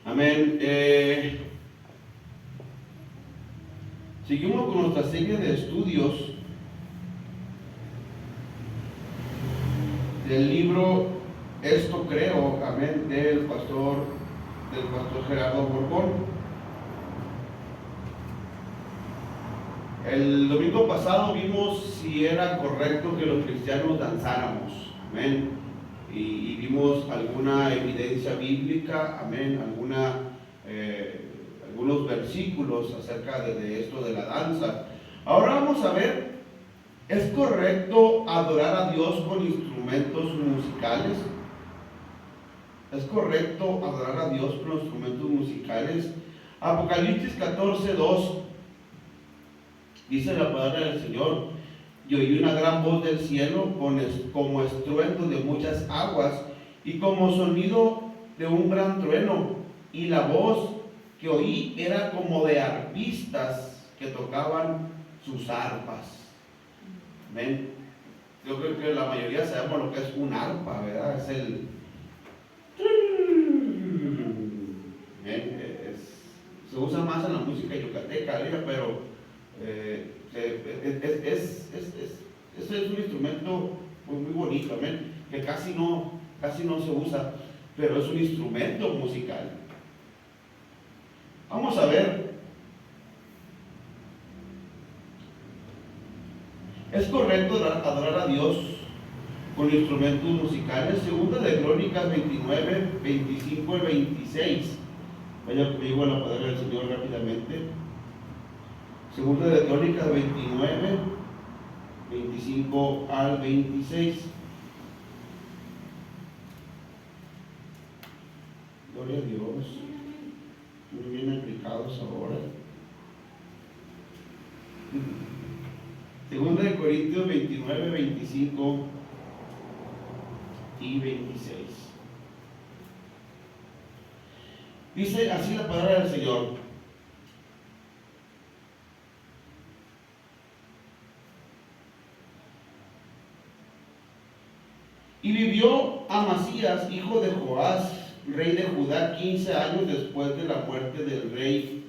Amén. Seguimos con nuestra serie de estudios del libro Esto Creo, amén, del pastor Gerardo Borbón. El domingo pasado vimos si era correcto que los cristianos danzáramos, amén, y vimos alguna evidencia bíblica, amén, algunos versículos acerca de esto de la danza. Ahora vamos a ver, ¿es correcto adorar a Dios con instrumentos musicales? ¿Es correcto adorar a Dios con instrumentos musicales? Apocalipsis 14:2 dice la palabra del Señor: y oí una gran voz del cielo como estruendo de muchas aguas y como sonido de un gran trueno, y la voz que oí era como de arpistas que tocaban sus arpas. Amén. Yo creo que la mayoría sabemos lo que es un arpa, ¿verdad? Es el... se usa más en la música yucateca, pero es un instrumento muy bonito, amén, que casi no se usa, pero es un instrumento musical. Vamos a ver, ¿es correcto adorar a Dios con instrumentos musicales? Segunda de Crónicas 29, 25 y 26. Vaya conmigo a la palabra del Señor rápidamente. Segunda de Crónicas 29, 25 al 26. Gloria a Dios. Muy bien aplicados ahora. Segunda de Corintios 29, 25 y 26. Dice así la palabra del Señor: y vivió Amasías, hijo de Joás, rey de Judá, 15 años después de la muerte del rey.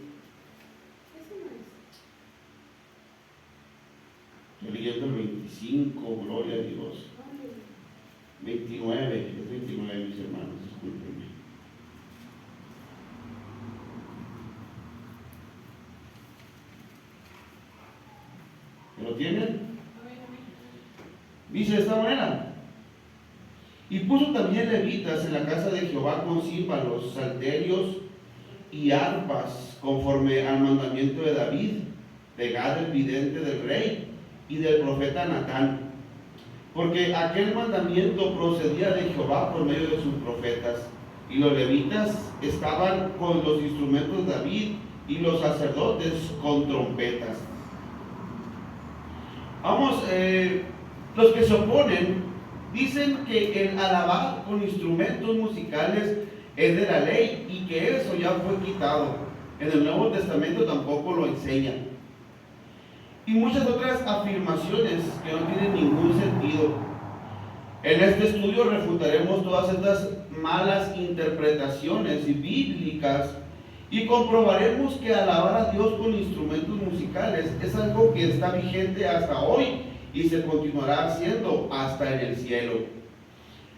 Estoy leyendo el 25, gloria a Dios. 29, es 29, mis hermanos, discúlpenme. ¿Lo tienen? Dice de esta manera: y puso también levitas en la casa de Jehová con címbalos, salterios y arpas, conforme al mandamiento de David, de Gad el vidente del rey y del profeta Natán, porque aquel mandamiento procedía de Jehová por medio de sus profetas. Y los levitas estaban con los instrumentos de David y los sacerdotes con trompetas. Vamos, los que se oponen dicen que el alabar con instrumentos musicales es de la ley y que eso ya fue quitado. En el Nuevo Testamento tampoco lo enseña. Y muchas otras afirmaciones que no tienen ningún sentido. En este estudio refutaremos todas estas malas interpretaciones bíblicas y comprobaremos que alabar a Dios con instrumentos musicales es algo que está vigente hasta hoy y se continuará haciendo hasta en el cielo.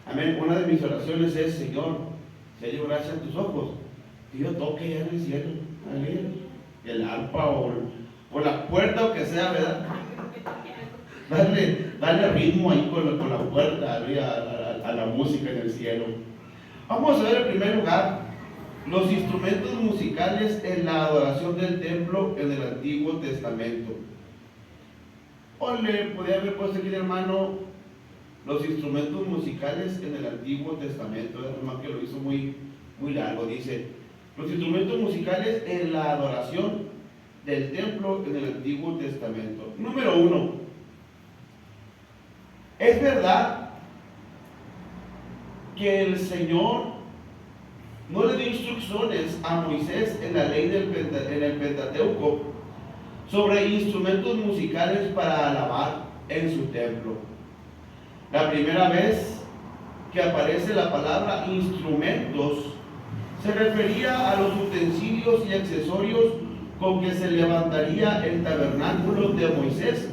Amén. Una de mis oraciones es: Señor, si hay gracia en tus ojos, que yo toque ya en el cielo. Amén. El arpa o la puerta o que sea, ¿verdad? Darle ritmo ahí con la puerta, a la música en el cielo. Vamos a ver en primer lugar los instrumentos musicales en la adoración del templo en el Antiguo Testamento. O le podría haber puesto aquí, hermano, los instrumentos musicales en el Antiguo Testamento. Es más que lo hizo muy largo. Dice: los instrumentos musicales en la adoración del templo en el Antiguo Testamento. Número 1. Es verdad que el Señor no le dio instrucciones a Moisés en la ley en el Pentateuco sobre instrumentos musicales para alabar en su templo. La primera vez que aparece la palabra instrumentos se refería a los utensilios y accesorios con que se levantaría el tabernáculo de Moisés.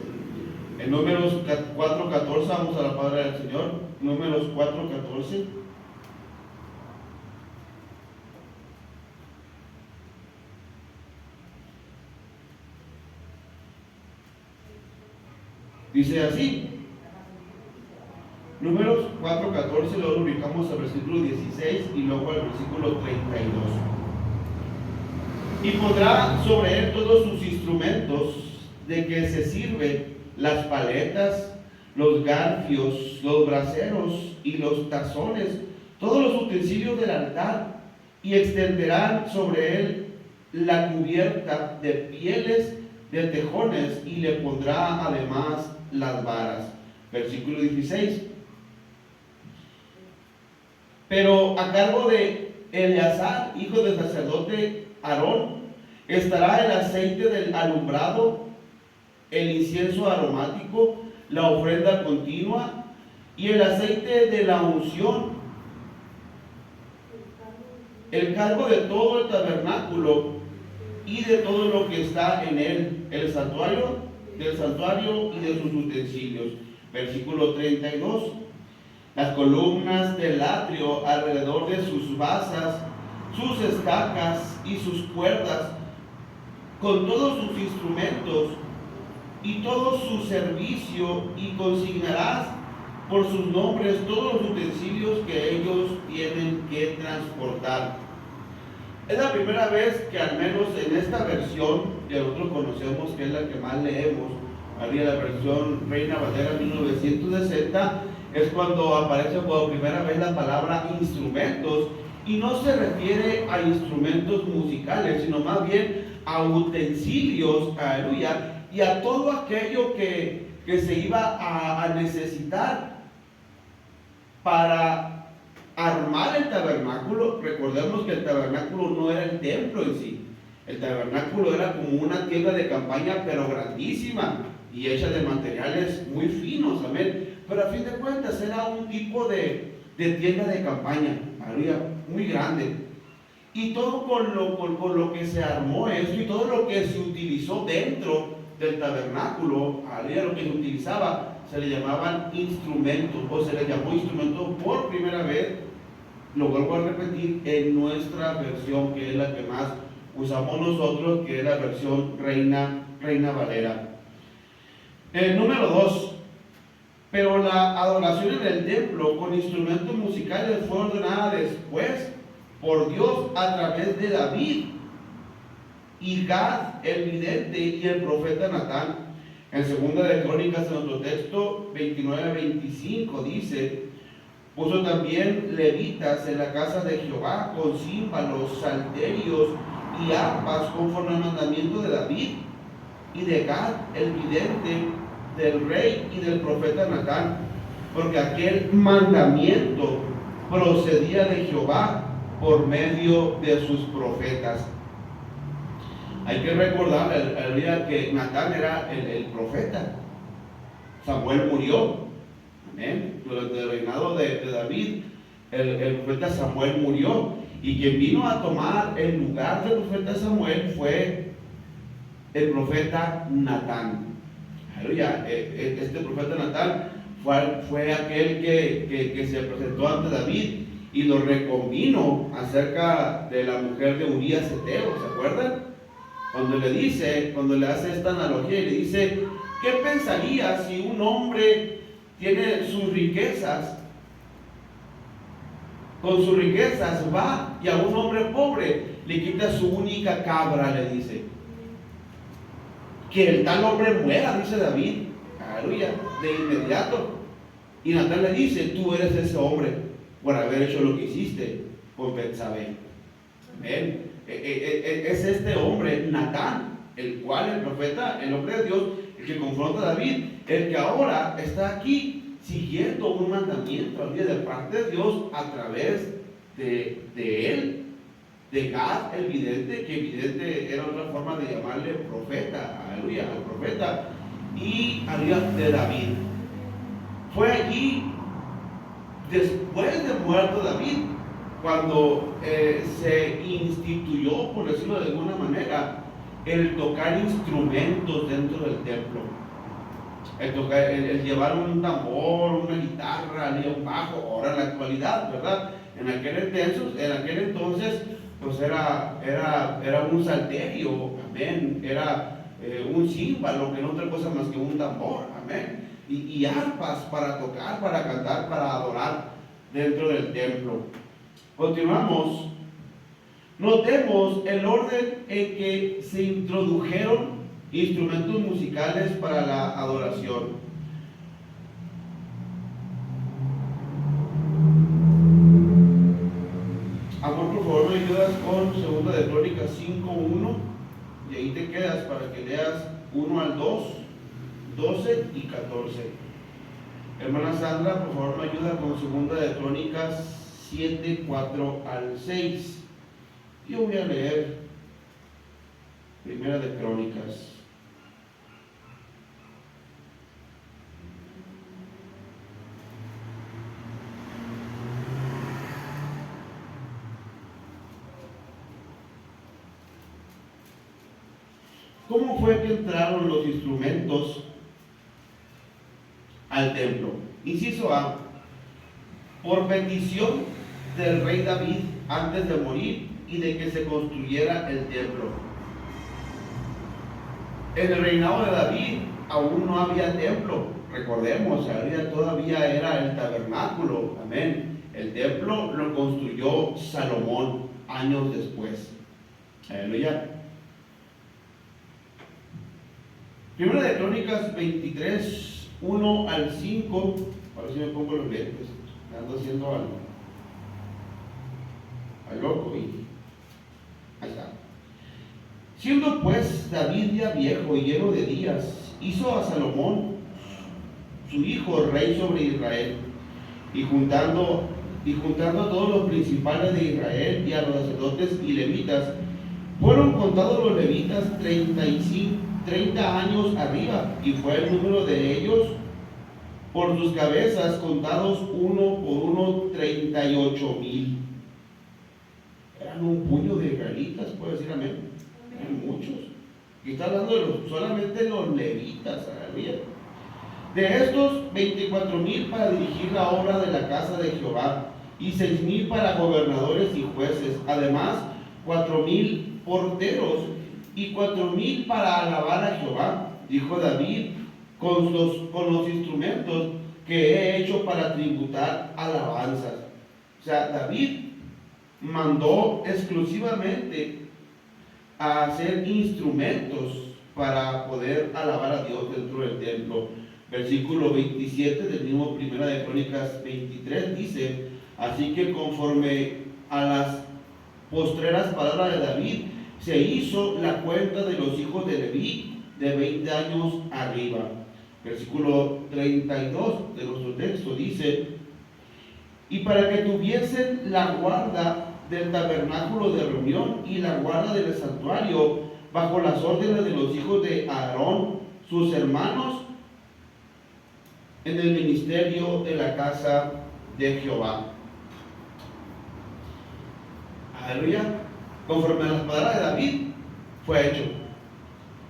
En Números 4:14, vamos a la palabra del Señor. Números 4:14. Dice así, Números 4:14, luego ubicamos al versículo 16 y luego al versículo 32. Y pondrá sobre él todos sus instrumentos de que se sirve, las paletas, los garfios, los braseros y los tazones, todos los utensilios del altar, y extenderán sobre él la cubierta de pieles de tejones, y le pondrá además las varas. Versículo 16. Pero a cargo de Eleazar, hijo del sacerdote Aarón, estará el aceite del alumbrado, el incienso aromático, la ofrenda continua y el aceite de la unción. El cargo de todo el tabernáculo y de todo lo que está en él, el santuario, del santuario y de sus utensilios. Versículo 32. Las columnas del atrio alrededor de sus basas, sus estacas y sus cuerdas, con todos sus instrumentos y todo su servicio, y consignarás por sus nombres todos los utensilios que ellos tienen que transportar. Es la primera vez que, al menos en esta versión que nosotros conocemos, que es la que más leemos, la versión Reina Valera 1960, es cuando aparece por primera vez la palabra instrumentos, y no se refiere a instrumentos musicales, sino más bien a utensilios, aleluya, y a todo aquello que se iba a necesitar para armar el tabernáculo. Recordemos que el tabernáculo no era el templo en sí. El tabernáculo era como una tienda de campaña, pero grandísima y hecha de materiales muy finos, amén. Pero a fin de cuentas era un tipo de tienda de campaña, aleluya, muy grande. Y todo con lo que se armó esto, y todo lo que se utilizó dentro del tabernáculo, aleluya, lo que se utilizaba, se le llamaban instrumentos, o se le llamó instrumentos por primera vez. Lo vuelvo a repetir, en nuestra versión, que es la que más usamos nosotros, que es la versión Reina Valera. Número 2. Pero la adoración en el templo con instrumentos musicales fue ordenada después por Dios a través de David y Gad, el vidente, y el profeta Natán. En 2 de Crónicas, en nuestro texto 29-25, dice: puso también levitas en la casa de Jehová con címbalos, salterios y arpas, conforme al mandamiento de David y de Gad, el vidente, del rey y del profeta Natán, porque aquel mandamiento procedía de Jehová por medio de sus profetas. Hay que recordar el día que Natán era el profeta. Samuel murió, amén. Durante el reinado de David, el profeta Samuel murió, y quien vino a tomar el lugar del profeta Samuel fue el profeta Natán. Aleluya. Este profeta Natán fue aquel que se presentó ante David y lo reconvino acerca de la mujer de Urías Eteo, ¿se acuerdan? Cuando le hace esta analogía y le dice: ¿qué pensaría si un hombre tiene sus riquezas? Con sus riquezas va y a un hombre pobre le quita su única cabra, le dice. Que el tal hombre muera, dice David, aleluya, de inmediato. Y Natán le dice: tú eres ese hombre por haber hecho lo que hiciste con Betsabé. Amén. Es este hombre, Natán, el cual el profeta, el hombre de Dios, el que confronta a David, el que ahora está aquí siguiendo un mandamiento de parte de Dios a través de él, de Gad, el vidente, que vidente era otra forma de llamarle profeta, aleluya, al profeta, y aleluya, de David. Fue allí, después de muerto David, cuando se instituyó, por decirlo de alguna manera, el tocar instrumentos dentro del templo. El llevar un tambor, una guitarra, un bajo, ahora en la actualidad, ¿verdad? En aquel entonces pues era un salterio, amén, era un címbalo, que no otra cosa más que un tambor, amén, y arpas para tocar, para cantar, para adorar dentro del templo. Continuamos. Notemos el orden en que se introdujeron instrumentos musicales para la adoración. Amor, por favor, me ayudas con 2 de Crónicas 5:1 y ahí te quedas para que leas 1 al 2, 12 y 14. Hermana Sandra, por favor, me ayuda con 2 de Crónicas 7:4 al 6. Yo voy a leer 1 de Crónicas. ¿Cómo fue que entraron los instrumentos al templo? Inciso A. Por petición del rey David antes de morir y de que se construyera el templo. En el reinado de David aún no había templo. Recordemos, todavía era el tabernáculo. Amén. El templo lo construyó Salomón años después. Aleluya. 1 de Crónicas 23, 1 al 5. Ahora sí me pongo los lentes. Ando haciendo algo. Al loco y ahí está. Siendo pues David ya viejo y lleno de días, hizo a Salomón, su hijo, rey sobre Israel, y juntando a todos los principales de Israel y a los sacerdotes y levitas, fueron contados los levitas 30 años arriba, y fue el número de ellos por sus cabezas contados uno por uno 38,000. Eran un puño de israelitas, puede decir amén. Eran muchos. Y está hablando de solamente los levitas, aleluya. De estos, 24,000 para dirigir la obra de la casa de Jehová, y 6,000 para gobernadores y jueces. Además, 4,000 porteros y 4,000 para alabar a Jehová, dijo David, con los instrumentos que he hecho para tributar alabanzas. O sea, David mandó exclusivamente a hacer instrumentos para poder alabar a Dios dentro del templo. Versículo 27 del mismo 1 de Crónicas 23 dice: así que conforme a las postreras palabras de David, se hizo la cuenta de los hijos de Leví de 20 años arriba. Versículo 32 de nuestro texto dice: y para que tuviesen la guarda del tabernáculo de reunión y la guarda del santuario, bajo las órdenes de los hijos de Aarón, sus hermanos, en el ministerio de la casa de Jehová. Aleluya. Conforme a las palabras de David, fue hecho.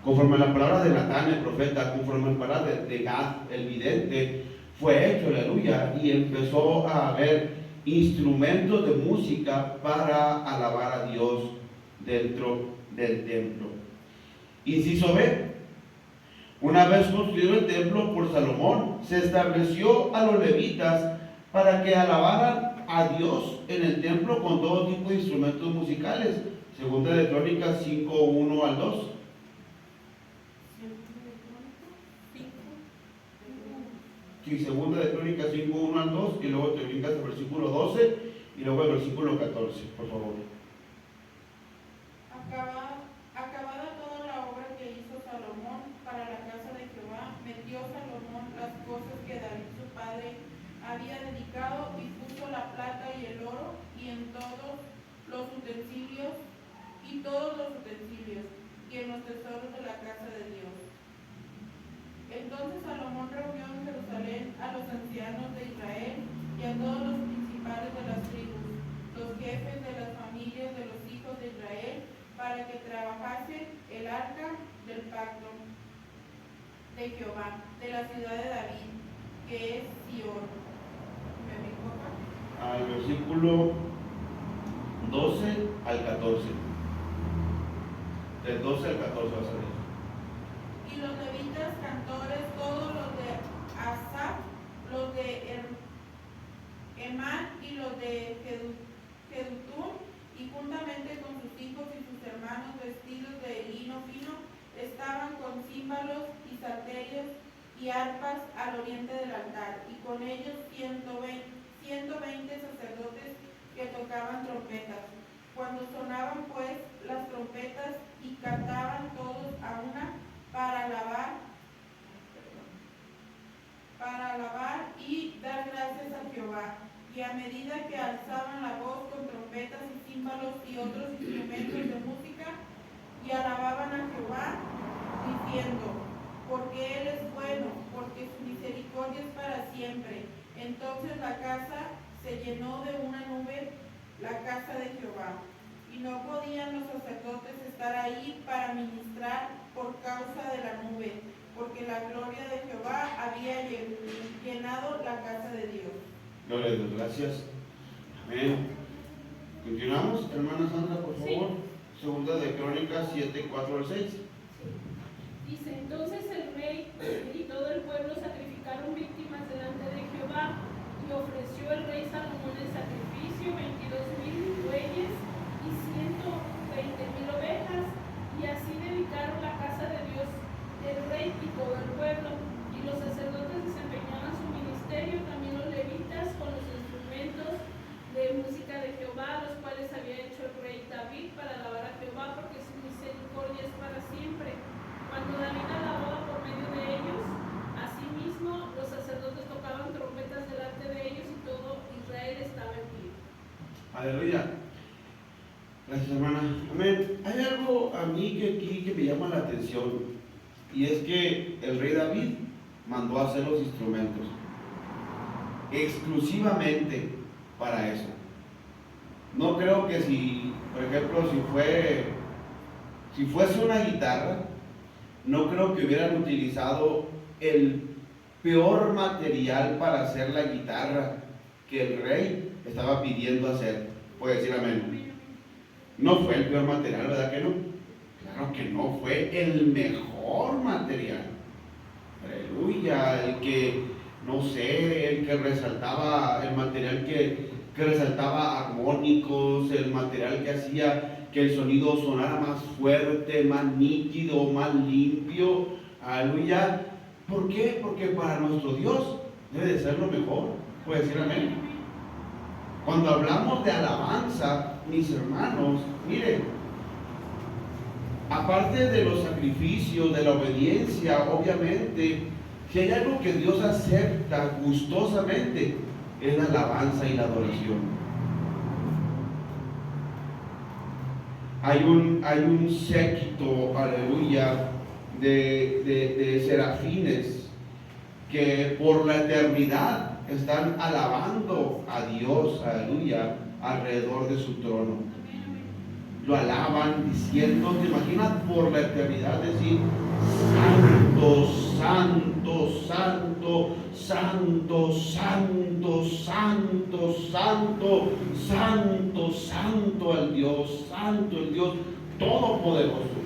Conforme a las palabras de Natán, el profeta, conforme a las palabras de Gad, el vidente, fue hecho, aleluya. Y empezó a haber instrumentos de música para alabar a Dios dentro del templo. Inciso B. Una vez construido el templo por Salomón, se estableció a los levitas para que alabaran a Dios en el templo con todo tipo de instrumentos musicales. 2 de Crónicas 5:1 al 2. Sí, 2 de Crónicas 5:1 al 2, y luego te brincas al versículo 12 y luego al versículo 14, por favor. Acabada toda la obra que hizo Salomón para la casa de Jehová, metió Salomón las cosas que David su padre había dedicado, y puso la plata y el oro y en todos los utensilios y en los tesoros de la casa de Dios. Entonces Salomón reunió en Jerusalén a los ancianos de Israel y a todos los principales de las tribus, los que jefes de las familias de los hijos de Israel para que trabajasen el arca del pacto de Jehová, de la ciudad de David, que es Sión. ¿Me brinco acá? Al versículo 12 al 14. Del 12 al 14 va a ser. Y los levitas, cantores, todos los de Asaf, los de Emán y los de Jedutún, y juntamente con sus hijos y sus hermanos vestidos de lino fino, estaban con címbalos y salterios y arpas al oriente del altar, y con ellos 120 sacerdotes que tocaban trompetas. Cuando sonaban pues las trompetas y cantaban todos a una para alabar y dar gracias a Jehová. Y a medida que alzaban la voz con trompetas y címbalos y otros instrumentos de música, y alababan a Jehová, diciendo, porque Él es bueno, porque su misericordia es para siempre. Entonces la casa se llenó de una nube, la casa de Jehová. Y no podían los sacerdotes estar ahí para ministrar por causa de la nube, porque la gloria de Jehová había llenado la casa de Dios. Gloria a Dios, gracias. Amén. Continuamos, hermana Sandra, por favor. Sí. Segunda de Crónicas 7, 4 al 6. Dice, entonces el rey y todo el pueblo sacrificaron víctimas delante de Jehová, y ofreció el rey Salomón en sacrificio 22,000 bueyes y 120,000 ovejas, y así dedicaron la casa de Dios, el rey y todo el pueblo. Y los sacerdotes desempeñaban su ministerio, también los levitas, con los instrumentos de música de Jehová, los cuales había hecho el rey David para alabar a Jehová, porque su misericordia es para siempre. Cuando David alababa por medio de ellos, asimismo los sacerdotes tocaban trompetas delante de ellos, y todo Israel estaba en pie. Aleluya. Gracias, hermana. Amén. Hay algo a mí que me llama la atención, y es que el rey David mandó a hacer los instrumentos exclusivamente para eso. No creo que si, por ejemplo, si fuese una guitarra, no creo que hubieran utilizado el peor material para hacer la guitarra que el rey estaba pidiendo hacer. Puede decir amén. No fue el peor material, ¿verdad que no? Claro que no, fue el mejor material. Aleluya, el que, no sé, el que resaltaba, el material que resaltaba armónicos, el material que hacía que el sonido sonara más fuerte, más nítido, más limpio. Aleluya. ¿Por qué? Porque para nuestro Dios debe de ser lo mejor. ¿Puede decir amén? Cuando hablamos de alabanza, mis hermanos, miren, aparte de los sacrificios, de la obediencia, obviamente, si hay algo que Dios acepta gustosamente, es la alabanza y la adoración. Hay un séquito, aleluya, de serafines que por la eternidad están alabando a Dios, aleluya, alrededor de su trono. Lo alaban diciendo, ¿te imaginas por la eternidad decir santo, santo, santo, santo, santo, santo, santo, santo, santo al Dios, santo el Dios todopoderoso?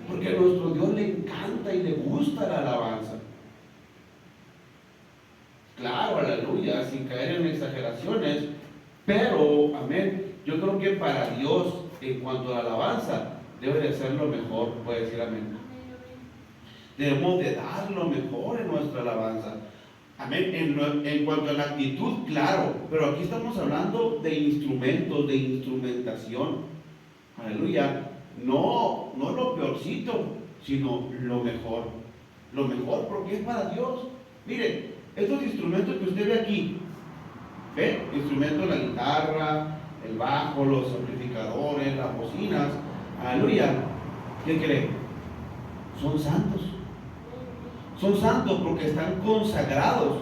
Porque a nuestro Dios le encanta y le gusta la alabanza. Claro, aleluya, sin caer en exageraciones, pero, amén, yo creo que para Dios, en cuanto a la alabanza, debe de ser lo mejor, puede decir amén. Debemos de dar lo mejor en nuestra alabanza. Amén, en cuanto a la actitud, claro, pero aquí estamos hablando de instrumentos, de instrumentación. Aleluya, no lo peorcito, sino lo mejor. Lo mejor porque es para Dios. Miren, estos instrumentos que usted ve aquí, ¿ve? Instrumentos, la guitarra, el bajo, los amplificadores, las bocinas, aleluya. ¿Qué cree? Son santos. Son santos porque están consagrados. consagrados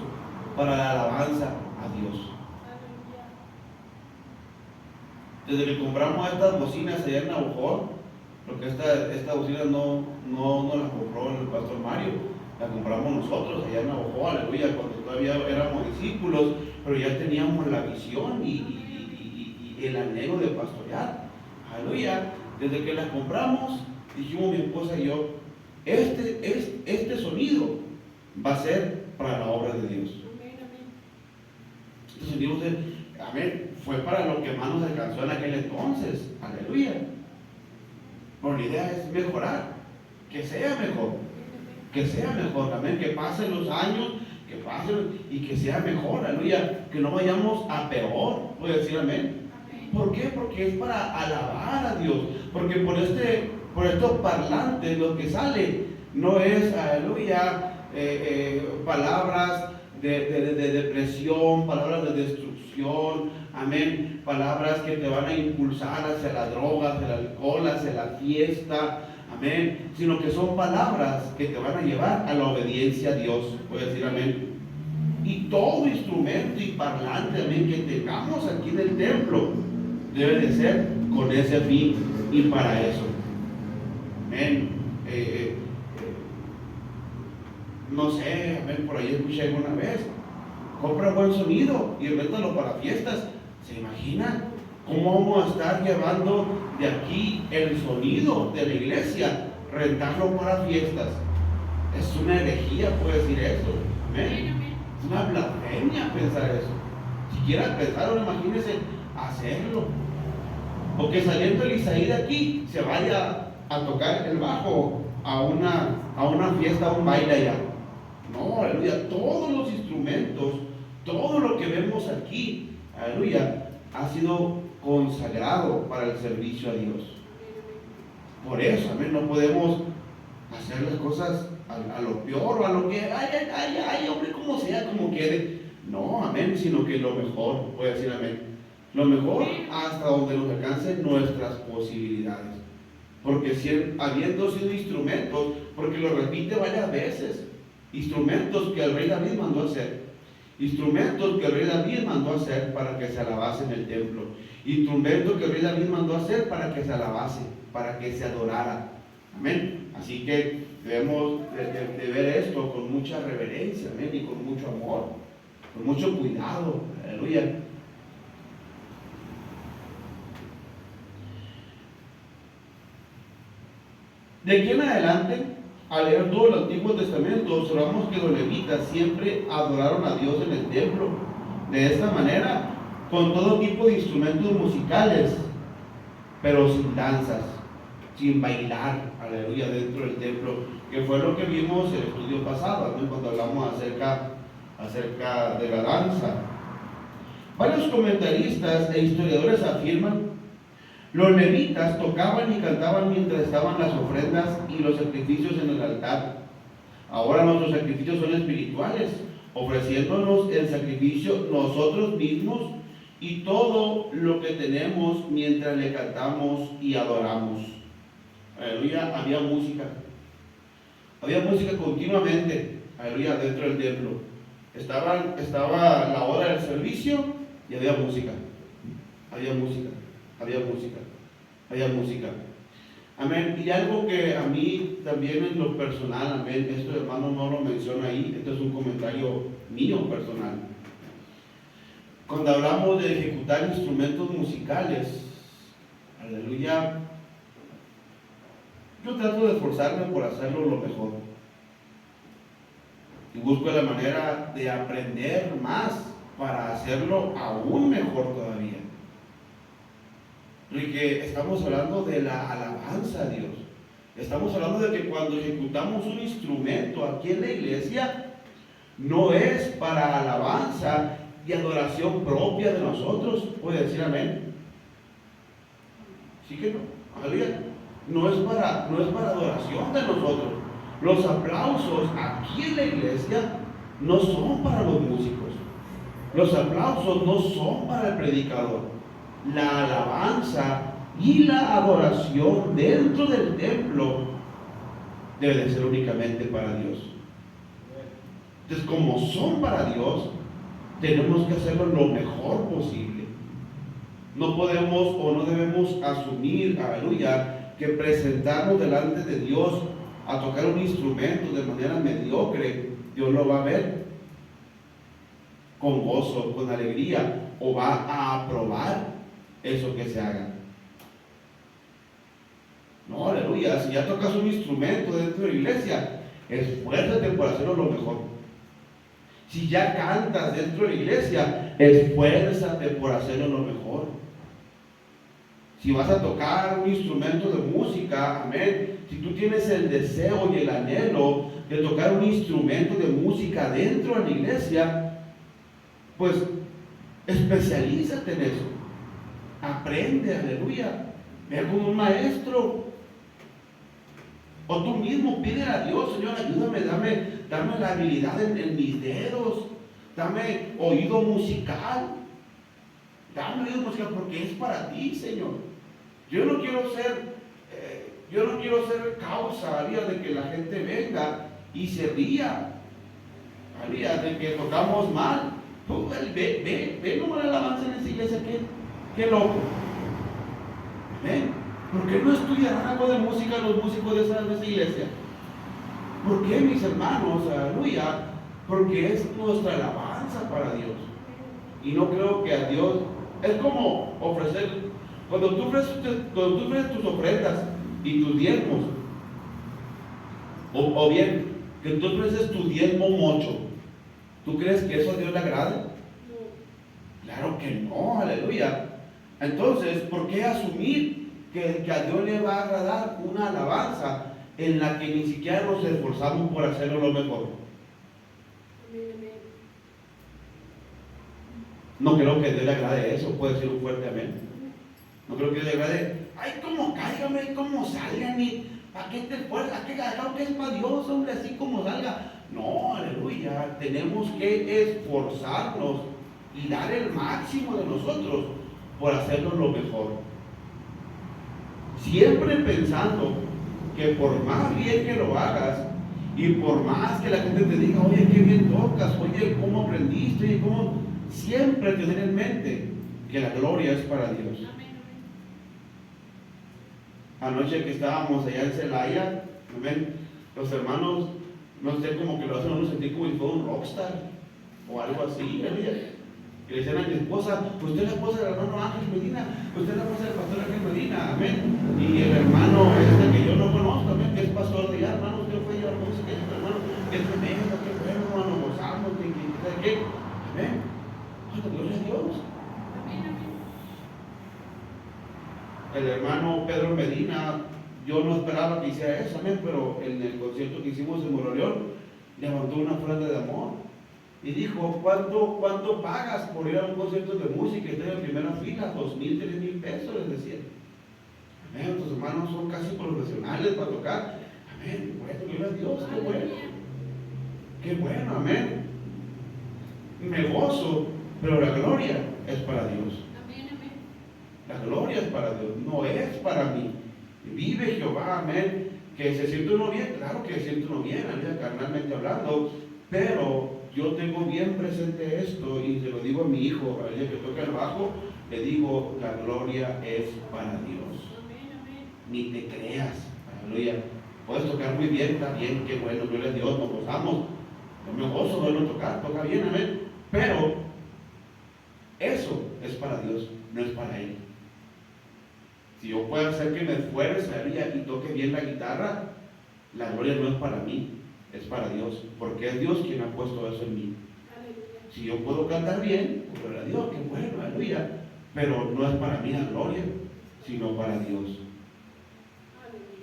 para la alabanza a Dios. Desde que compramos estas bocinas allá en Navajo, porque esta bocina no la compró el pastor Mario, la compramos nosotros allá en Navajo, aleluya, cuando todavía éramos discípulos, pero ya teníamos la visión y el anhelo de pastorear, aleluya. Desde que las compramos, dijimos mi esposa y yo, este sonido va a ser para la obra de Dios. Este sonido fue para lo que más nos alcanzó en aquel entonces, aleluya. Pero la idea es mejorar, que sea mejor, amén, que pasen los años, que pasen y que sea mejor, aleluya, que no vayamos a peor, puede decir amén. ¿Por qué? Porque es para alabar a Dios, porque por estos parlantes lo que sale no es, aleluya, palabras de depresión, palabras de destrucción, amén, palabras que te van a impulsar hacia la droga, hacia el alcohol, hacia la fiesta, amén, sino que son palabras que te van a llevar a la obediencia a Dios, puede decir amén. Y todo instrumento y parlante, amén, que tengamos aquí en el templo debe de ser con ese fin y para eso, amén. No sé, amén, por ahí escuché alguna vez, compra buen sonido y réntalo para fiestas. ¿Se imagina cómo vamos a estar llevando de aquí el sonido de la iglesia, rentarlo para fiestas? Es una herejía, puede decir eso, amén. Es una blasfemia pensar eso. Si quiera pensar, imagínense hacerlo. O que saliendo el Isaí de aquí se vaya a tocar el bajo a una fiesta, a un baile allá. No, aleluya, todos los instrumentos, todo lo que vemos aquí, aleluya, ha sido consagrado para el servicio a Dios. Por eso, amén, no podemos hacer las cosas a lo peor o a lo que, ay, hombre, como sea, como quede. No, amén, sino que lo mejor, puede decir amén. Lo mejor hasta donde nos alcancen nuestras posibilidades. Porque si habiendo sido instrumentos, porque lo repite varias veces, instrumentos que el rey David mandó hacer. Instrumentos que el rey David mandó hacer para que se alabase en el templo. Instrumentos que el rey David mandó hacer para que se alabase, para que se adorara. Amén. Así que debemos de ver esto con mucha reverencia, amén, y con mucho amor, con mucho cuidado. Aleluya. De aquí en adelante, al leer todo el Antiguo Testamento, observamos que los levitas siempre adoraron a Dios en el templo. De esta manera, con todo tipo de instrumentos musicales, pero sin danzas, sin bailar, aleluya, dentro del templo, que fue lo que vimos en el estudio pasado, ¿no? Cuando hablamos acerca de la danza. Varios comentaristas e historiadores afirman: los levitas tocaban y cantaban mientras estaban las ofrendas y los sacrificios en el altar. Ahora nuestros sacrificios son espirituales, ofreciéndonos el sacrificio nosotros mismos y todo lo que tenemos mientras le cantamos y adoramos. Aleluya, había música continuamente, aleluya, dentro del templo. Estaba la hora del servicio y había música. Amén. Y algo que a mí también en lo personal, amén, esto hermano no lo menciona ahí, esto es un comentario mío personal. Cuando hablamos de ejecutar instrumentos musicales, aleluya, yo trato de esforzarme por hacerlo lo mejor. Y busco la manera de aprender más para hacerlo aún mejor todavía. Porque estamos hablando de la alabanza a Dios. Estamos hablando de que cuando ejecutamos un instrumento aquí en la iglesia, no es para alabanza y adoración propia de nosotros. ¿Puede decir amén? Sí que no. Aleluya. No es para adoración de nosotros. Los aplausos aquí en la iglesia no son para los músicos. Los aplausos no son para el predicador. La alabanza y la adoración dentro del templo debe de ser únicamente para Dios. Entonces, como son para Dios, tenemos que hacerlo lo mejor posible. No podemos o no debemos asumir, aleluya, que presentarnos delante de Dios a tocar un instrumento de manera mediocre, Dios lo va a ver con gozo, con alegría, o va a aprobar eso que se haga. No, aleluya, si ya tocas un instrumento dentro de la iglesia, esfuérzate por hacerlo lo mejor. Si ya cantas dentro de la iglesia, esfuérzate por hacerlo lo mejor. Si vas a tocar un instrumento de música, amén, si tú tienes el deseo y el anhelo de tocar un instrumento de música dentro de la iglesia, pues especialízate en eso. Aprende, aleluya. Ve con un maestro. O tú mismo pide a Dios, Señor, ayúdame, dame la habilidad en mis dedos, dame oído musical, porque es para ti, Señor. Yo no quiero ser causa de que la gente venga y se ría, de que tocamos mal. Ve nomás la alabanza en esa iglesia, qué loco. ¿Ven? ¿Por qué no estudiarán algo de música los músicos de esa iglesia? ¿Por qué, mis hermanos? Aleluya. Porque es nuestra alabanza para Dios. Y no creo que a Dios, es como ofrecer, cuando tú ofreces tus ofrendas y tus diezmos, o bien, que tú ofreces tu diezmo mocho, ¿tú crees que eso a Dios le agrade? No. Claro que no, aleluya. Entonces, ¿por qué asumir que a Dios le va a agradar una alabanza en la que ni siquiera nos esforzamos por hacerlo lo mejor? No creo que a Dios le agrade eso. Puede ser un fuerte amén. No creo que a Dios le agrade, ay, como cáigame, como salgan, y ¿para qué te esfuerzas? ¿Qué es para Dios, hombre, así como salga? No, aleluya. Tenemos que esforzarnos y dar el máximo de nosotros por hacerlo lo mejor. Siempre pensando que por más bien que lo hagas y por más que la gente te diga, oye, qué bien tocas, oye, cómo aprendiste, oye, cómo, siempre tener en mente que la gloria es para Dios. Anoche que estábamos allá en Celaya, amén, los hermanos, no sé, como que lo hacen a uno sentir como si fuera un rockstar o algo así, que le decían a mi esposa, usted es la esposa del hermano Ángel Medina, usted es la esposa del pastor Ángel Medina, amén. Y el hermano que yo no conozco, amén, que es pastor de allá, hermano, usted fue llevar música, hermano, que es tremendo, que bueno, hermano, gozamos, que amén. Gloria a Dios. El hermano Pedro Medina, yo no esperaba que hiciera eso, amén, pero en el concierto que hicimos en Moroleón, levantó una ofrenda de amor. Y dijo, ¿cuánto pagas por ir a un concierto de música y estar en primera fila? 2,000, 3,000 pesos, les decía. Amén, tus hermanos son casi profesionales para tocar. Amén, bueno, gloria a Dios, qué bueno. Qué bueno, amén. Me gozo, pero la gloria es para Dios. Amén, amén. La gloria es para Dios, no es para mí. Vive Jehová, amén. Que se siente uno bien, claro que se siente uno bien, carnalmente hablando, pero yo tengo bien presente esto y se lo digo a mi hijo, a ella que toca el bajo, le digo, la gloria es para Dios. Amén, amén. Ni te creas, aleluya. Puedes tocar muy bien, está bien, qué bueno, gloria a Dios, nos gozamos. Yo me gozo de verlo tocar, toca bien, amén. Pero eso es para Dios, no es para Él. Si yo puedo hacer que me esfuerce, aleluya, y toque bien la guitarra, la gloria no es para mí, es para Dios, porque es Dios quien ha puesto eso en mí. Aleluya. Si yo puedo cantar bien, pues gloria a Dios, qué bueno, aleluya, pero no es para mí la gloria, sino para Dios.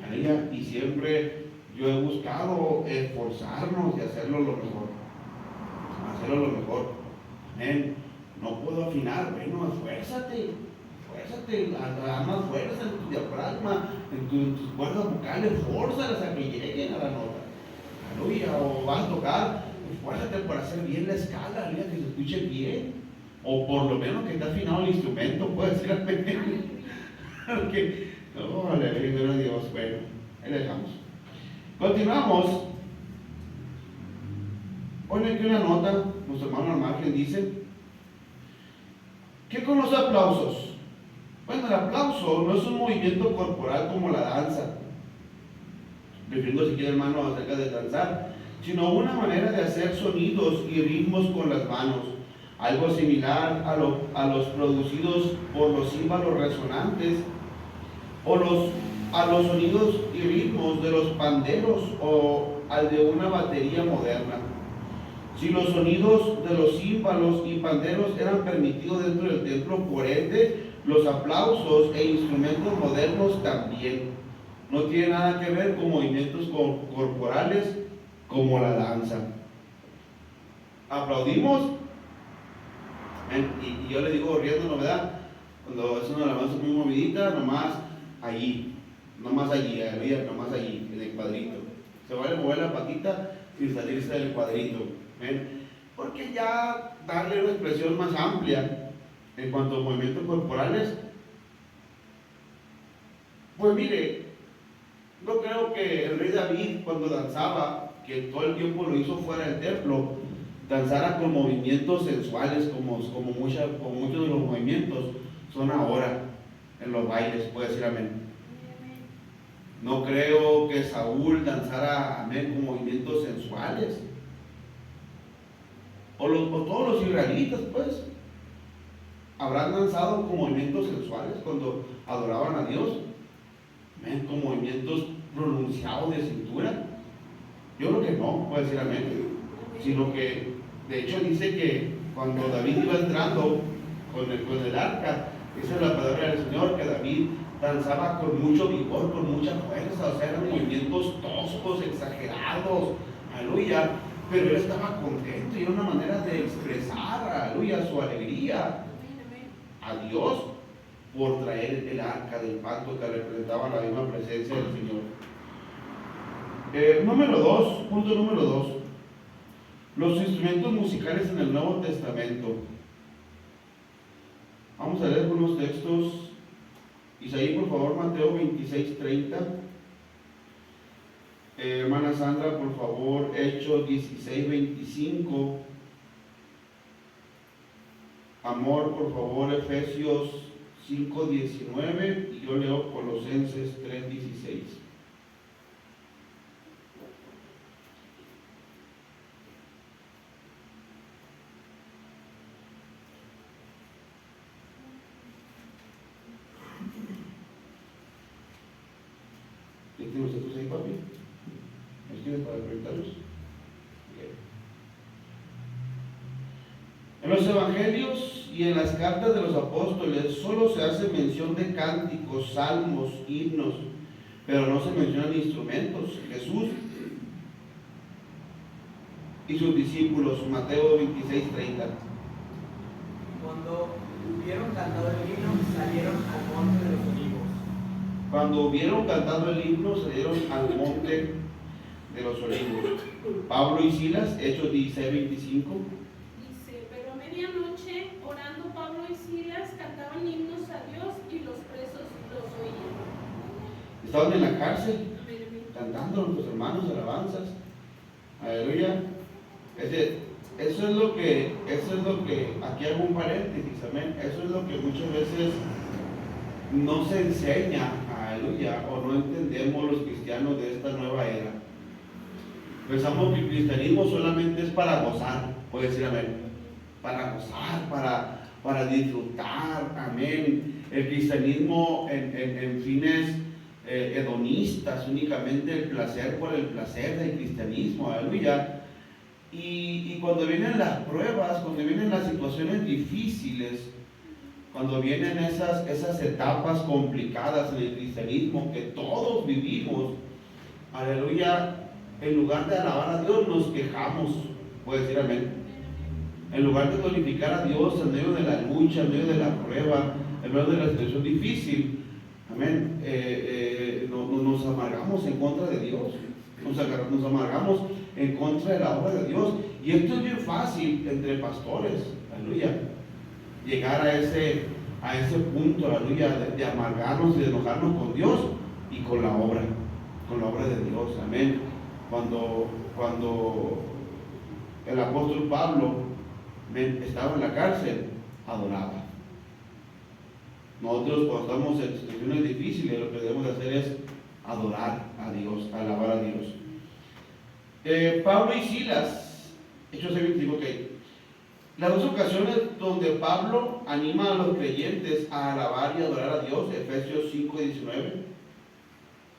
Aleluya. Y siempre yo he buscado esforzarnos y hacerlo lo mejor. Hacerlo lo mejor. Amén. No puedo afinar, bueno, esfuérzate, haz más fuerza en tu diafragma, en tus cuerdas vocales, fórzalas a que lleguen a la nota. Aleluya. O vas a tocar, esfuérzate por hacer bien la escala, aleluya, que se escuche bien, o por lo menos que esté afinado el instrumento, puede ser amén. Porque, no, aleluya, gloria a Dios. Bueno, ahí dejamos. Continuamos. Ponle aquí una nota, nuestro hermano al margen dice que con los aplausos Bueno, el aplauso no es un movimiento corporal como la danza, refiriendo si quiere hermano acerca de danzar, sino una manera de hacer sonidos y ritmos con las manos, algo similar a los producidos por los címbalos resonantes o a los sonidos y ritmos de los panderos o al de una batería moderna. Si los sonidos de los címbalos y panderos eran permitidos dentro del templo, por ende, los aplausos e instrumentos modernos también. No tiene nada que ver con movimientos corporales como la danza. Aplaudimos, y yo le digo riendo, ¿verdad? Cuando es una alabanza muy movidita, nomás allí, nomás allí, nomás allí, en el cuadrito. Se vale mover la patita sin salirse del cuadrito. ¿Ven? Porque ya darle una expresión más amplia en cuanto a movimientos corporales, pues mire, no creo que el rey David cuando danzaba, que todo el tiempo lo hizo fuera del templo, danzara con movimientos sensuales como muchos de los movimientos son ahora en los bailes, puede decir amén. No creo que Saúl danzara amén con movimientos sensuales. O todos los israelitas, pues, habrán danzado con movimientos sensuales cuando adoraban a Dios, amén, con movimientos pronunciados de cintura. Yo creo que no, puede decir amén, sino que, de hecho, dice que cuando David iba entrando con el arca, dice la palabra del Señor que David danzaba con mucho vigor, con mucha fuerza, o sea, eran movimientos toscos, exagerados, aleluya. Pero él estaba contento y era una manera de expresar, aleluya, su alegría a Dios por traer el arca del pacto que representaba la misma presencia del Señor. Punto número 2. Los instrumentos musicales en el Nuevo Testamento. Vamos a leer algunos textos. Isaías, por favor, Mateo 26:30. Hermana Sandra, por favor, Hechos 16:25. Amor, por favor, Efesios 5:19. Y yo leo Colosenses 3:16. ¿Tienen los textos ahí, papi? ¿Los tienes para proyectarlos? Okay. En los evangelios y en las cartas de los apóstoles solo se hace mención de cánticos, salmos, himnos, pero no se mencionan instrumentos. Jesús y sus discípulos, Mateo 26:30. Cuando hubieron cantado el himno, salieron al monte de los olivos. Cuando hubieron cantado el himno, salieron al monte de los olivos. Pablo y Silas, Hechos 16:25. Dice, pero a medianoche, orando Pablo y Silas, cantaban himnos a Dios y los presos los oían. Estaban en la cárcel, Amén, amén. cantando a nuestros hermanos alabanzas. Aleluya. Eso es lo que, aquí hago un paréntesis, amén. Eso es lo que muchas veces no se enseña, aleluya, o no entendemos los cristianos de esta nueva era. Pensamos que el cristianismo solamente es para gozar, puede decir amén, para gozar, para disfrutar, amén. El cristianismo en fines hedonistas, únicamente el placer por el placer del cristianismo, aleluya. Y cuando vienen las pruebas, cuando vienen las situaciones difíciles, cuando vienen esas etapas complicadas en el cristianismo que todos vivimos, aleluya, en lugar de alabar a Dios nos quejamos, puede decir amén. En lugar de glorificar a Dios en medio de la lucha, en medio de la prueba, en medio de la situación difícil, amén, nos amargamos en contra de Dios, nos amargamos en contra de la obra de Dios. Y esto es bien fácil entre pastores, aleluya, llegar a ese punto, aleluya, de amargarnos y de enojarnos con Dios y con la obra de Dios, amén. Cuando el apóstol Pablo estaba en la cárcel, adoraba. Nosotros cuando estamos en situaciones difíciles lo que debemos de hacer es adorar a Dios, alabar a Dios. Pablo y Silas, Hechos 25, que las dos ocasiones donde Pablo anima a los creyentes a alabar y adorar a Dios, Efesios 5:19.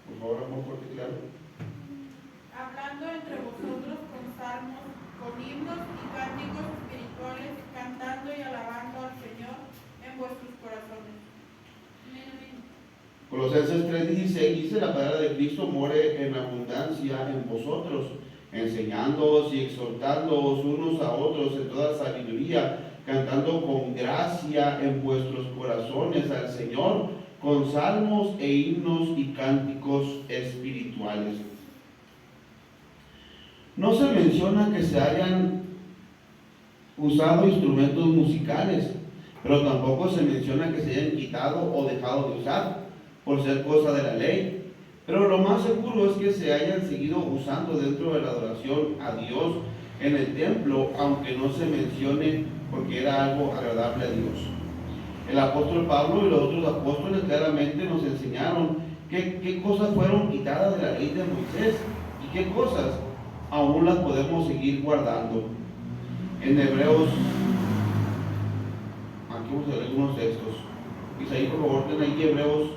Por favor, vamos fuerte y claro. Hablando entre vosotros con salmos, con himnos y cánticos espirituales, cantando y alabando al Señor en vuestros corazones. Colosenses 3:16 dice: la palabra de Cristo more en abundancia en vosotros, enseñándoos y exhortándoos unos a otros en toda sabiduría, cantando con gracia en vuestros corazones al Señor, con salmos e himnos y cánticos espirituales. No se menciona que se hayan usado instrumentos musicales, pero tampoco se menciona que se hayan quitado o dejado de usar por ser cosa de la ley. Pero lo más seguro es que se hayan seguido usando dentro de la adoración a Dios en el templo, aunque no se mencione porque era algo agradable a Dios. El apóstol Pablo y los otros apóstoles claramente nos enseñaron qué cosas fueron quitadas de la ley de Moisés y qué cosas aún las podemos seguir guardando. En Hebreos, aquí vamos a ver algunos textos. Isaí, por favor, ten ahí Hebreos.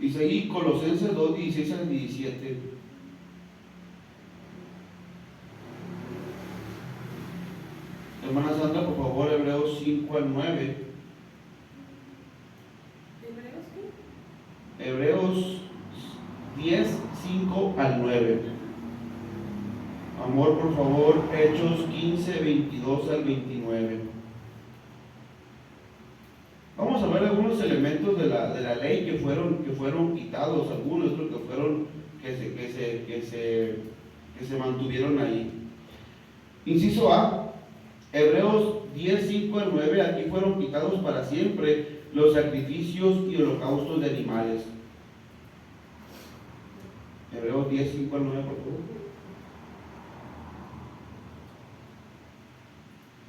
Isaí, Colosenses 2:16-17. Hermana Sandra, por favor, Hebreos 5-9. ¿Hebreos qué? Hebreos 10:5-9. Amor, por favor, Hechos 15:22-29. Vamos a ver algunos elementos de la ley que fueron quitados, algunos otros que se mantuvieron ahí. Inciso A, Hebreos 10:5-9, aquí fueron quitados para siempre los sacrificios y holocaustos de animales. Hebreos 10:5-9, por favor.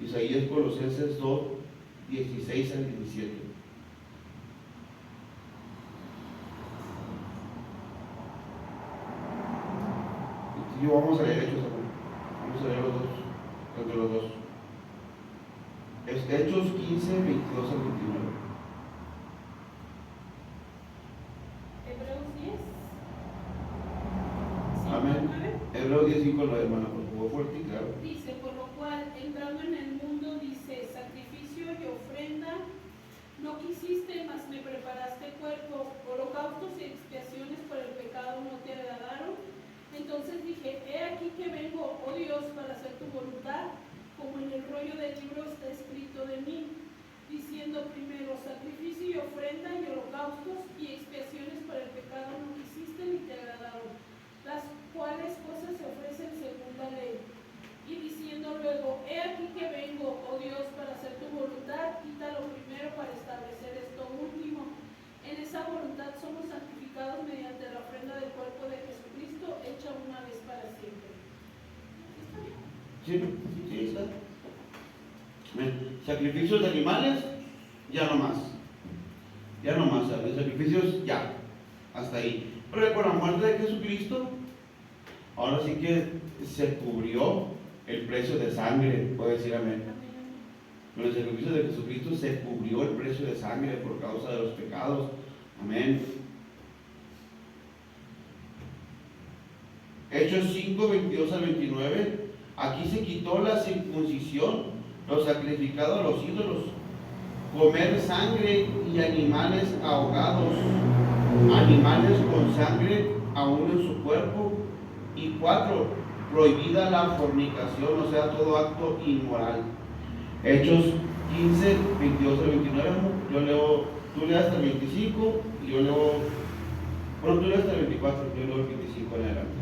Isaías, Colosenses 2:16-17. Y vamos a leer Hechos, vamos a leer los dos, entre los dos. Es Hechos 15:22-29. Hebreos 10. Amén. Hebreos 10:5-9, hermana, por favor, fuerte y claro. Dice, por lo cual, entrando en el mundo, dice, sacrificio y ofrenda no quisiste, mas me preparaste cuerpo, holocaustos y expiaciones por el pecado no te agradaron. Entonces dije, he aquí que vengo, oh Dios, para hacer tu voluntad, como en el rollo del libro está escrito de mí, diciendo primero, sacrificio y ofrenda y holocaustos y expiaciones por el pecado no quisiste ni te agradaron, las cuales cosas se ofrecen según la ley. Y diciendo luego, he aquí que vengo, oh Dios, para hacer tu voluntad, quita lo primero para establecer esto último. En esa voluntad somos santificados mediante la ofrenda del cuerpo de Jesucristo, hecha una vez para siempre. ¿Está bien? Sí, está. Amén. Sacrificios de animales, ya no más. Ya no más, ¿sabes? Sacrificios, ya. Hasta ahí. Pero con la muerte de Jesucristo, ahora sí que se cubrió el precio de sangre, puede decir amén. Con el sacrificio de Jesucristo se cubrió el precio de sangre por causa de los pecados. Amén. Hechos 5:22-29. Aquí se quitó la circuncisión, lo sacrificado a los ídolos, comer sangre y animales ahogados, animales con sangre aún en su cuerpo. Y 4, prohibida la fornicación, o sea, todo acto inmoral. Hechos 15:22-29. Yo leo, tú lees hasta el 25 y yo leo, bueno, tú lees hasta el 24, yo leo el 25 en adelante.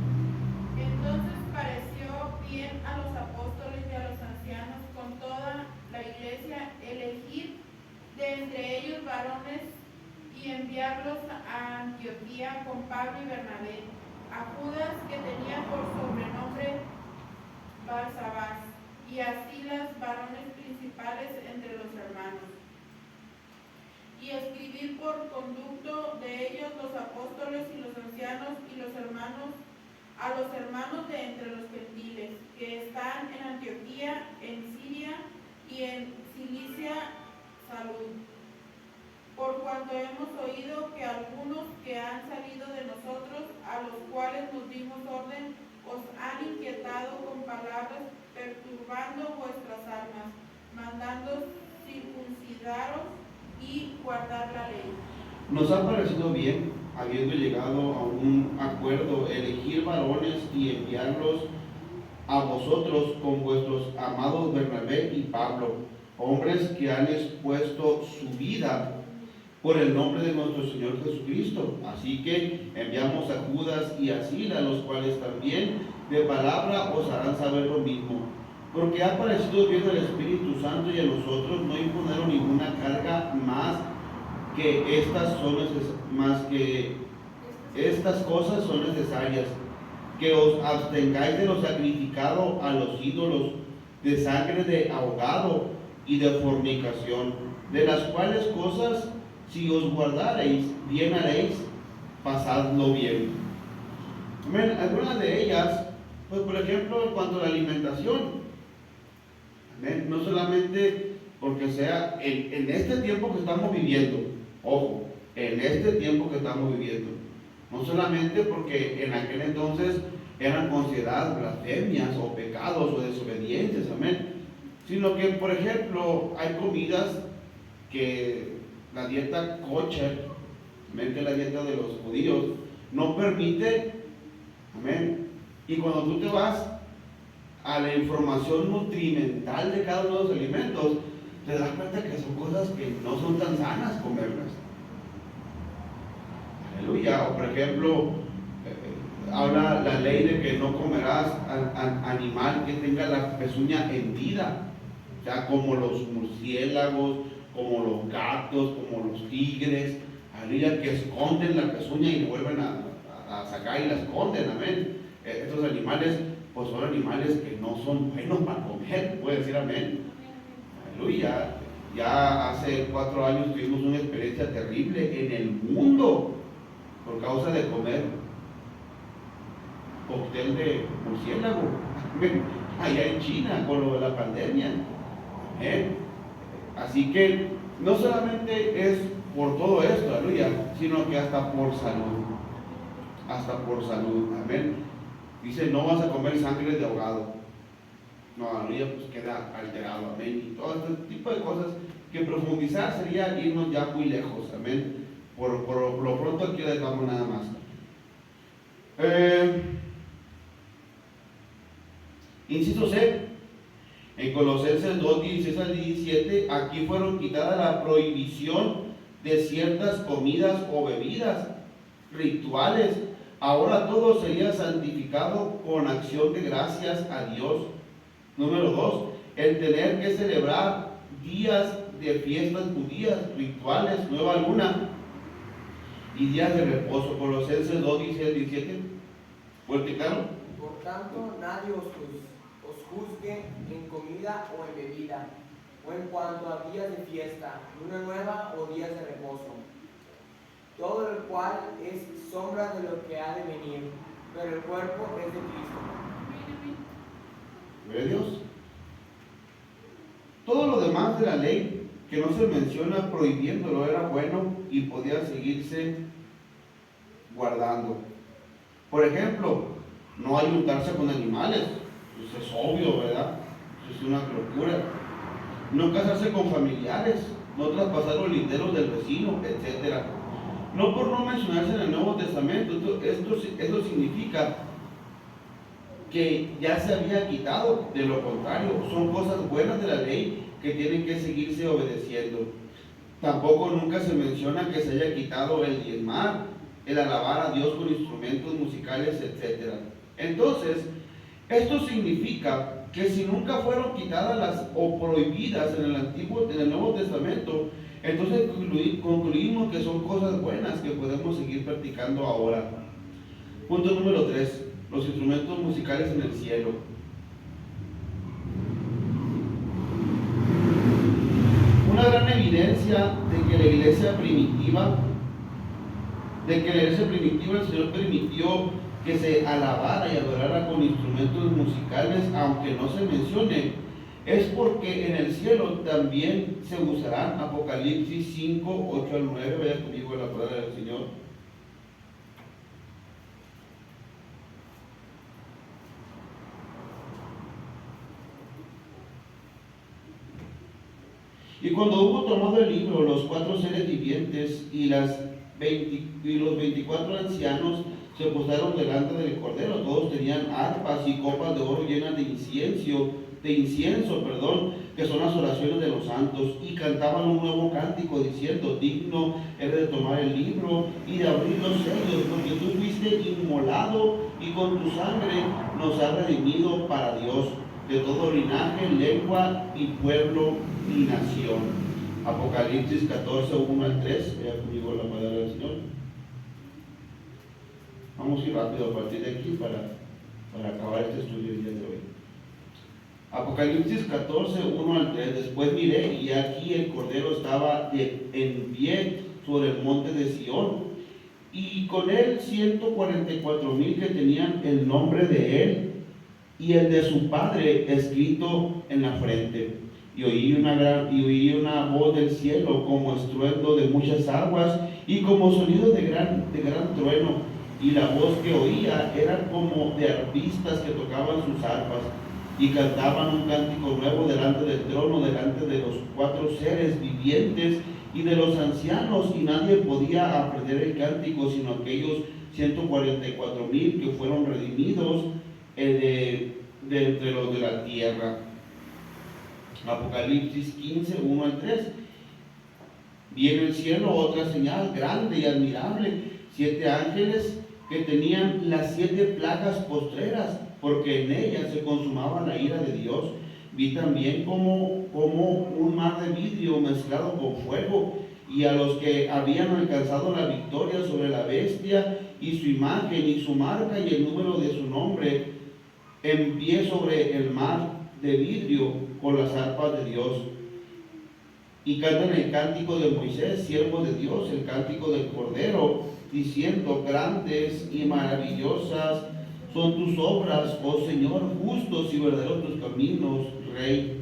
Entonces pareció bien a los apóstoles y a los ancianos con toda la iglesia elegir de entre ellos varones y enviarlos a Antioquía con Pablo y Bernabé, a Judas, que tenía por sobrenombre Barsabás, y a Silas, varones principales entre los hermanos, y escribir por conducto de ellos los apóstoles y los ancianos y los hermanos, a los hermanos de entre los gentiles, que están en Antioquía, en Siria y en Cilicia, salud. Por cuanto hemos oído que algunos que han salido de nosotros, a los cuales nos dimos orden, os han inquietado con palabras, perturbando vuestras almas, mandando circuncidaros y guardar la ley. Nos ha parecido bien, habiendo llegado a un acuerdo, elegir varones y enviarlos a vosotros con vuestros amados Bernabé y Pablo, hombres que han expuesto su vida por el nombre de nuestro Señor Jesucristo. Así que enviamos a Judas y a Silas, los cuales también de palabra os harán saber lo mismo. Porque ha parecido bien al Espíritu Santo y a nosotros no imponer ninguna carga más que estas cosas son necesarias, que os abstengáis de lo sacrificado a los ídolos, de sangre de ahogado y de fornicación, de las cuales cosas, si os guardareis, bien haréis, pasadlo bien. Amén. Algunas de ellas, pues por ejemplo, en cuanto a la alimentación, amén, no solamente porque sea en este tiempo que estamos viviendo, ojo, en este tiempo que estamos viviendo, no solamente porque en aquel entonces eran consideradas blasfemias o pecados o desobediencias, amén, sino que, por ejemplo, hay comidas que la dieta kosher, amén, que es la dieta de los judíos, no permite, amén, y cuando tú te vas a la información nutrimental de cada uno de los alimentos, te das cuenta que son cosas que no son tan sanas comerlas. Aleluya. O por ejemplo, habla la ley de que no comerás animal que tenga la pezuña hendida, o sea, como los murciélagos, como los gatos, como los tigres, aleluya, que esconden la pezuña y le vuelven a sacar y la esconden, amén. Estos animales, pues son animales que no son buenos para comer, puede decir amén. Aleluya. Ya hace 4 años tuvimos una experiencia terrible en el mundo por causa de comer cóctel de murciélago allá en China con lo de la pandemia. Así que no solamente es por todo esto, aleluya, sino que hasta por salud. Hasta por salud, amén. Dice, no vas a comer sangre de ahogado. No, aleluya, pues queda alterado, amén. Y todo este tipo de cosas que profundizar sería irnos ya muy lejos, amén. Por lo pronto aquí les damos nada más. Inciso C, en Colosenses 2, 16 al 17, aquí fueron quitadas la prohibición de ciertas comidas o bebidas rituales. Ahora todo sería santificado con acción de gracias a Dios. Número 2, el tener que celebrar días de fiestas judías, rituales, nueva luna y días de reposo. Colosenses 2, 16 al 17. ¿Fuerte claro? Por tanto, nadie os juzgue en comida o en bebida, o en cuanto a días de fiesta, luna nueva o días de reposo. Todo el cual es sombra de lo que ha de venir, pero el cuerpo es de Cristo. ¿Ve Dios? Todo lo demás de la ley que no se menciona prohibiéndolo era bueno y podía seguirse guardando. Por ejemplo, no ayuntarse con animales. Eso es obvio, ¿verdad? Eso es una locura. No casarse con familiares, no traspasar los linderos del vecino, etc. No por no mencionarse en el Nuevo Testamento, esto significa que ya se había quitado. De lo contrario, son cosas buenas de la ley que tienen que seguirse obedeciendo. Tampoco nunca se menciona que se haya quitado el diezmar, el alabar a Dios con instrumentos musicales, etc. Entonces, esto significa que si nunca fueron quitadas o prohibidas en el Nuevo Testamento, Entonces concluimos que son cosas buenas que podemos seguir practicando ahora. Punto número 3, los instrumentos musicales en el cielo. Una gran evidencia de que la iglesia primitiva el Señor permitió que se alabara y adorara con instrumentos musicales, aunque no se mencione, es porque en el cielo también se usarán. Apocalipsis 5, 8 al 9, vaya conmigo a la palabra del Señor. Y cuando hubo tomado el libro, los 4 seres vivientes y los 24 ancianos se postraron delante del Cordero. Todos tenían arpas y copas de oro llenas de incienso, que son las oraciones de los santos, y cantaban un nuevo cántico diciendo: digno eres de tomar el libro y de abrir los sellos, porque tú fuiste inmolado y con tu sangre nos has redimido para Dios de todo linaje, lengua y pueblo y nación. Apocalipsis 14, 1 al 3, vea conmigo la palabra del Señor. Vamos a ir rápido a partir de aquí para acabar este estudio el día de hoy. Apocalipsis 14, 1 al 3. Después miré y aquí el Cordero estaba en pie sobre el monte de Sión, y con él 144,000 que tenían el nombre de él y el de su Padre escrito en la frente. Y oí una voz del cielo como estruendo de muchas aguas y como sonido de gran trueno. Y la voz que oía era como de arpistas que tocaban sus arpas y cantaban un cántico nuevo delante del trono, delante de los 4 seres vivientes y de los ancianos, y nadie podía aprender el cántico sino aquellos 144,000 que fueron redimidos de entre los de la tierra. Apocalipsis 15, 1 al 3. Vi en el cielo otra señal grande y admirable, 7 ángeles que tenían las 7 plagas postreras, porque en ellas se consumaba la ira de Dios. Vi también como un mar de vidrio mezclado con fuego, y a los que habían alcanzado la victoria sobre la bestia y su imagen y su marca y el número de su nombre, en pie sobre el mar de vidrio con las arpas de Dios. Y cantan el cántico de Moisés, siervo de Dios, el cántico del Cordero, diciendo: grandes y maravillosas son tus obras, oh Señor, justos y verdaderos tus caminos, Rey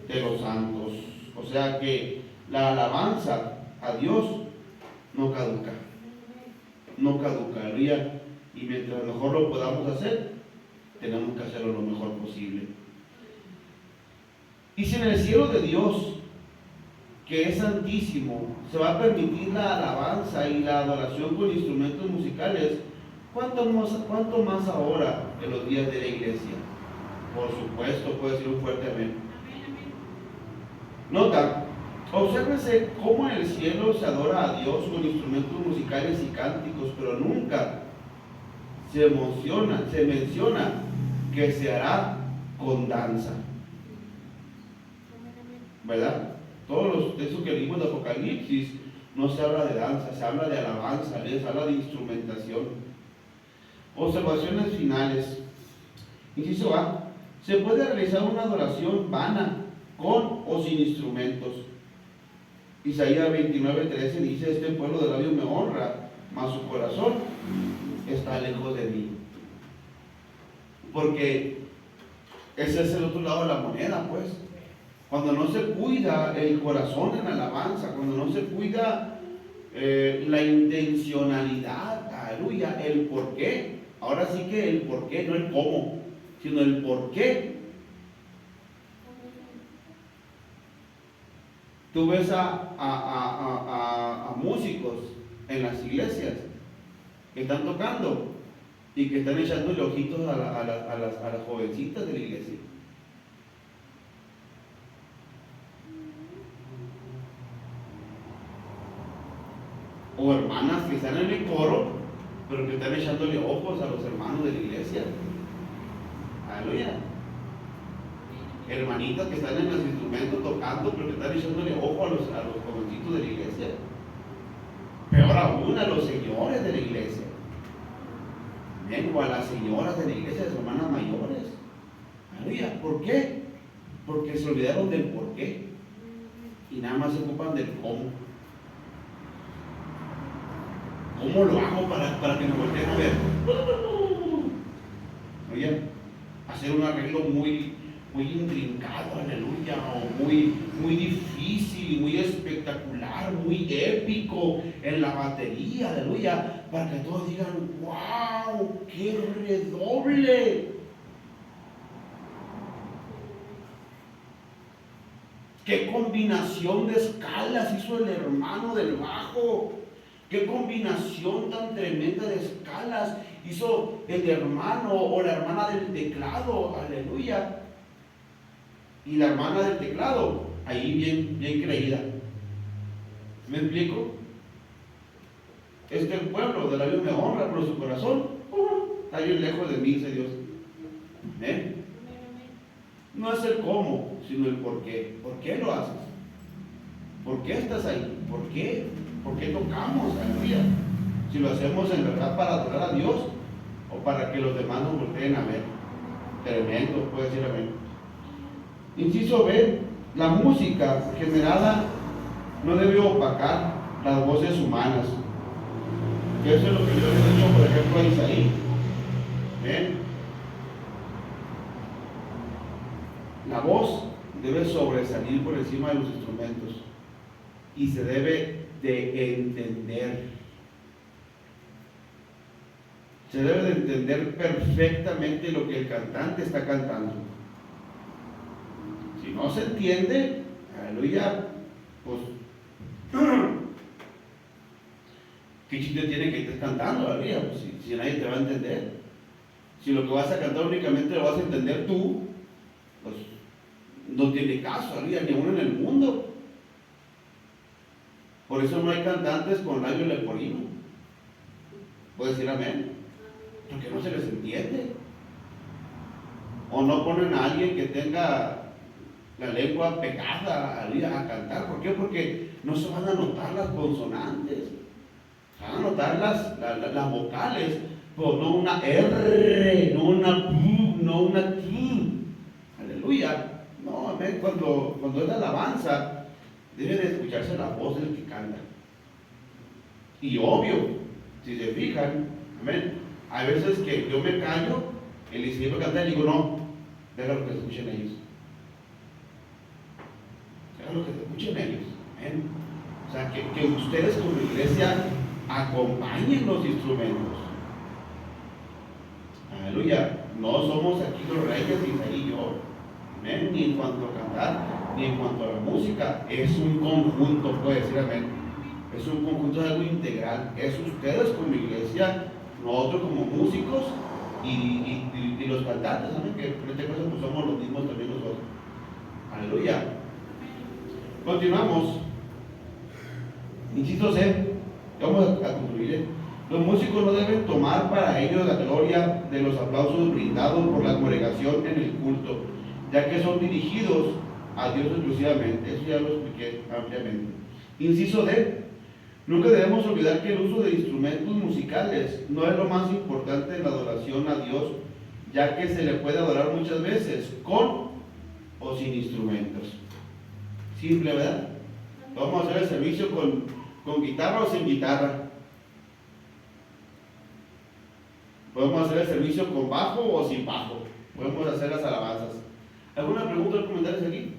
de los santos. O sea que la alabanza a Dios no caduca, aleluya. Y mientras mejor lo podamos hacer, tenemos que hacerlo lo mejor posible. Y si en el cielo de Dios, que es santísimo, se va a permitir la alabanza y la adoración con instrumentos musicales, ¿cuánto más ahora en los días de la iglesia? Por supuesto, puede decir un fuerte amén. Nota, obsérvense cómo en el cielo se adora a Dios con instrumentos musicales y cánticos, pero nunca se menciona que se hará con danza, ¿verdad? Eso que leímos de Apocalipsis, no se habla de danza, se habla de alabanza, se habla de instrumentación. Observaciones finales. Inciso A: se puede realizar una adoración vana con o sin instrumentos. Isaías 29:13 dice: este pueblo de labios me honra, mas su corazón está lejos de mí. Porque ese es el otro lado de la moneda, pues. Cuando no se cuida el corazón en alabanza, cuando no se cuida la intencionalidad, aleluya, el por qué. Ahora sí que el por qué, no el cómo, sino el por qué. Tú ves a músicos en las iglesias que están tocando y que están echándole ojitos a las jovencitas de la iglesia. O hermanas que están en el coro, pero que están echándole ojos a los hermanos de la iglesia. Aleluya. hermanitas que están en los instrumentos tocando, pero que están echándole ojo a los jovencitos de la iglesia. Peor aún a los señores de la iglesia. Amén. O a las señoras de la iglesia, de sus hermanas mayores. Aleluya. ¿Por qué? Porque se olvidaron del por qué. Y nada más se ocupan del cómo. ¿Cómo lo hago para que me volteen a ver? Oye, hacer un arreglo muy intrincado, aleluya, o muy difícil, muy espectacular, muy épico en la batería, aleluya, para que todos digan, wow, qué redoble. Qué combinación de escalas hizo el hermano del bajo. Qué combinación tan tremenda de escalas hizo el hermano o la hermana del teclado, aleluya. Y la hermana del teclado, ahí bien creída. ¿Me explico? Es que el pueblo de la Biblia me honra, pero su corazón está bien lejos de mí, dice Dios. ¿Eh? No es el cómo, sino el por qué. ¿Por qué lo haces? ¿Por qué estás ahí? ¿Por qué? ¿Por qué tocamos? Aleluya. Si lo hacemos en verdad para adorar a Dios o para que los demás nos volteen a ver. Tremendo, puede decir amén. Inciso B, la música generada no debe opacar las voces humanas. Eso es lo que yo le he dicho, por ejemplo, a Isaí. ¿Ven? La voz debe sobresalir por encima de los instrumentos y se debe de entender. Se debe de entender perfectamente lo que el cantante está cantando. Si no se entiende, aleluya, pues ¿qué chiste tiene que estés cantando, aleluya? Pues si nadie te va a entender. Si lo que vas a cantar únicamente lo vas a entender tú, pues no tiene caso, aleluya, ni uno en el mundo. Por eso no hay cantantes con labio leporino. ¿Puedes decir amén? Porque no se les entiende. O no ponen a alguien que tenga la lengua pegada a cantar. ¿Por qué? Porque no se van a notar las consonantes. Se van a notar las vocales. Pues no una R, no una P, no una T. Aleluya. No, amén. Cuando es la alabanza, debe de escucharse la voz del que canta. Y obvio, si se fijan, amén, hay veces que yo me callo, el ingeniero canta y digo, no, déjalo que se escuchen ellos. Déjalo que se escuchen ellos. Amén. O sea, que ustedes como iglesia acompañen los instrumentos. Aleluya. No somos aquí los reyes, Isaí y yo. Amén. Ni en cuanto a cantar, ni en cuanto a la música. Es un conjunto, puede decir amén. Es un conjunto de algo integral. Es ustedes como iglesia, nosotros como músicos y los cantantes, ¿saben? Que en este caso pues somos los mismos también nosotros. Aleluya. Continuamos. Inciso C. Vamos a concluir. Los músicos no deben tomar para ellos la gloria de los aplausos brindados por la congregación en el culto, ya que son dirigidos a Dios exclusivamente. Eso ya lo expliqué ampliamente. Inciso D. Nunca debemos olvidar que el uso de instrumentos musicales no es lo más importante en la adoración a Dios, ya que se le puede adorar muchas veces con o sin instrumentos. Simple, ¿verdad? Vamos a hacer el servicio con guitarra o sin guitarra. Podemos hacer el servicio con bajo o sin bajo. Podemos hacer las alabanzas. ¿Alguna pregunta o comentarios aquí?